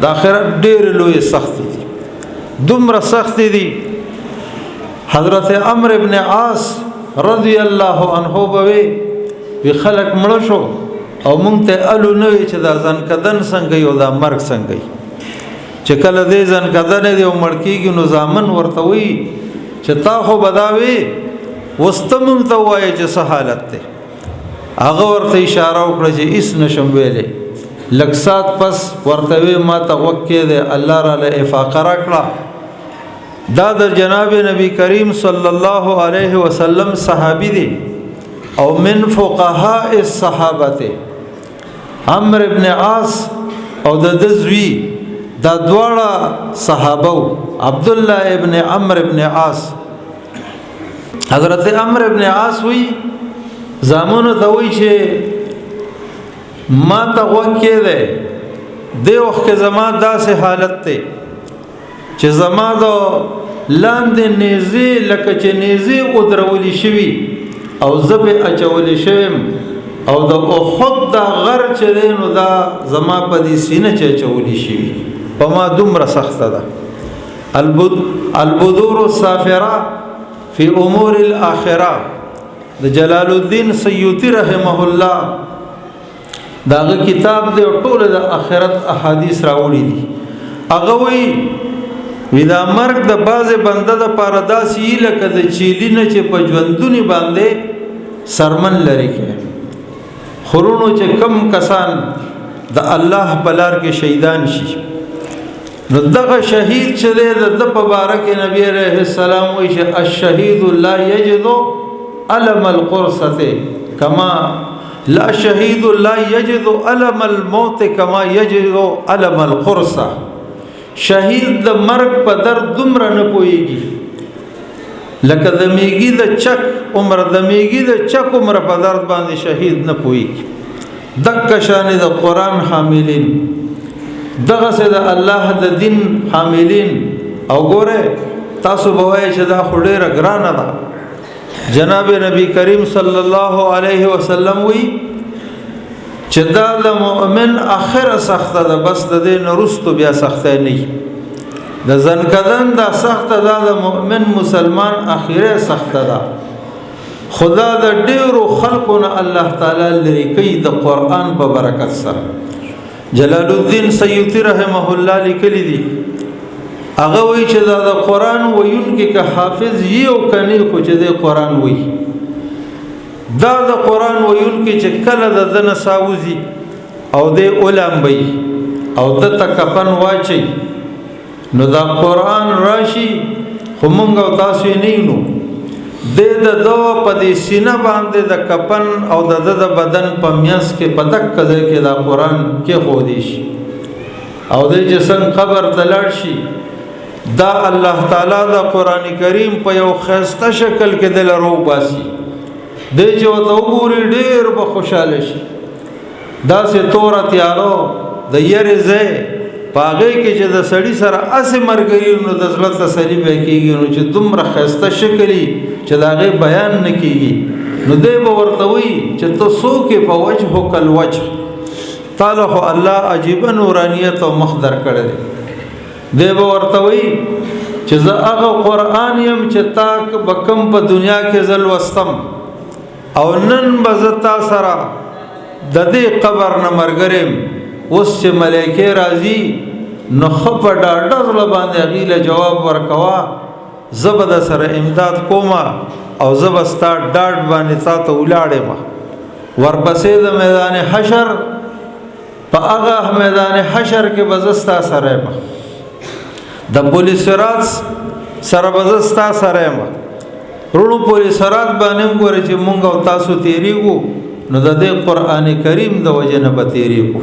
د آخرت ډېر لوی سخت دي، دومره سخت دي. حضرت عمرو ابن عاص رضی الله عنه به خلق مړ شو او مونږ ته الو نوې چې دا ځنکدن څنګه یو دا مرګ څنګه چې کله دې ځنکدن دی او مړ کېږي نو ځامن ورته وي چې تا خو بداوي وسته مونږ ته وایي چې څه حالت دی. هغه ورته اشاره وکړه چې هیڅ نشم ویلی. لږ ساعت پس ورته وی ما ته غوږ کېدی، الله راله افاقه راکړه. دا د جناب نبی کریم صلی الله علیه وسلم صحابي دی او من فقهاء الصحابه. عمرو ابن عاص او د زوی دا دواړه صحابه، عبد الله ابن عمرو ابن عاص. حضرت عمرو ابن عاص وی زامنو ته وی چې ما ته غوږ کېدی، دې وخت کې زما داسې حالت دی چې زما د لاندې نیزې لکه چې نیزې ودرولې شوي او زه پې اچولی شویم او د احد دا غر چې دی نو دا زما په دې سینه چې اچولی شوي، په ما دومره سخته ده. البدور السافره فی امور الاخره د جلال الدین سیوطی رحمه الله داغه کتاب دی او ټول د آخرت احادیث راوړي دي. هغه وی دا مرګ د بازه بنده د پاره داسې لکه د چیلی نه چې په ژوندونی باندې سرمن لري کې خورونو چې کم کسان د الله په لار کې شهیدان شي نو دغه شهید چې د په باره کې نبی عليه السلام وایي چې الشهید لا یجد الم القرصه کما لا شهید لا یجد الم الموت کما یجد الم القرصه. شهید د مرګ په درد دومره نه پوهیږي لکه د میږي د چک عمر د میږي د چک عمر په درد باندې شهید نه پوهیږي. دغه شان د قرآن حاملین، دغه سه د الله د دین حاملین. او ګوره تاسو به وایئ چې دا خو ډېره ګرانه ده. جناب نبی کریم صلی الله علیه وسلم وی چې دا د مؤمن اخره سخته ده، بس د دې نه وروستو بیا سخته نه. د ځنکدن دا سخته ده، د مؤمن مسلمان اخره سخته ده. خدا د ډېرو خلقو نه الله تعالی لرې کوي د قرآن په برکت سره. جلال الدین سیوطی رحمه الله لیکلی دي، هغه وایي چې دا د قرآن ویونکي که حافظ یي او کني خو چې د قرآن وایي، دا د قرآن ویونکي چې کله د دنه ساوزي او د اولمبي او د تکفن واچي نو دا قرآن راشي خو مونږ او تاسو نه نو د دو په دې سینه باندې د کفن او د بدن په میاس کې پدک کځي کې دا قرآن کې خو دي شي او د جسم قبر تلل شي. دا الله تعالی دا قرآن کریم په یو خسته شکل کې د لرو باسي د جو ته وګوري ډېر به خوشاله شي. دا سه تور تیارو د یری زه پاغه کې چې د سړی سره اسه مرګري نو د زړه تسلی به کېږي نو چې دومره خسته شکلی چې داغه بیان نکېږي نو دی به ورته وي چې ته څوک په وجه کل وجه تعالی خو الله عجیب نورانیت او مخدر کړی دی به ورته وي چې زه هغه قرآن يم چې تاک بکم په دنیا کې زل وستم او نن بزتا سره د دې قبر نه مرګرم اوس چې ملائکه راځي نو خپ ډاډه باندې غیله جواب ورکوا زبد سره امداد کوما او زبستا ډاډ باندې تاسو ولاړې ما ورپسې د میدان حشر په هغه میدان حشر کې بزستا سره ما د پولیس رات سره بزستا سره ما رونو پولیس رات باندې ګورې چې مونږ او تاسو تیریږو نو د دې قران کریم د وجه نه به تیریږو.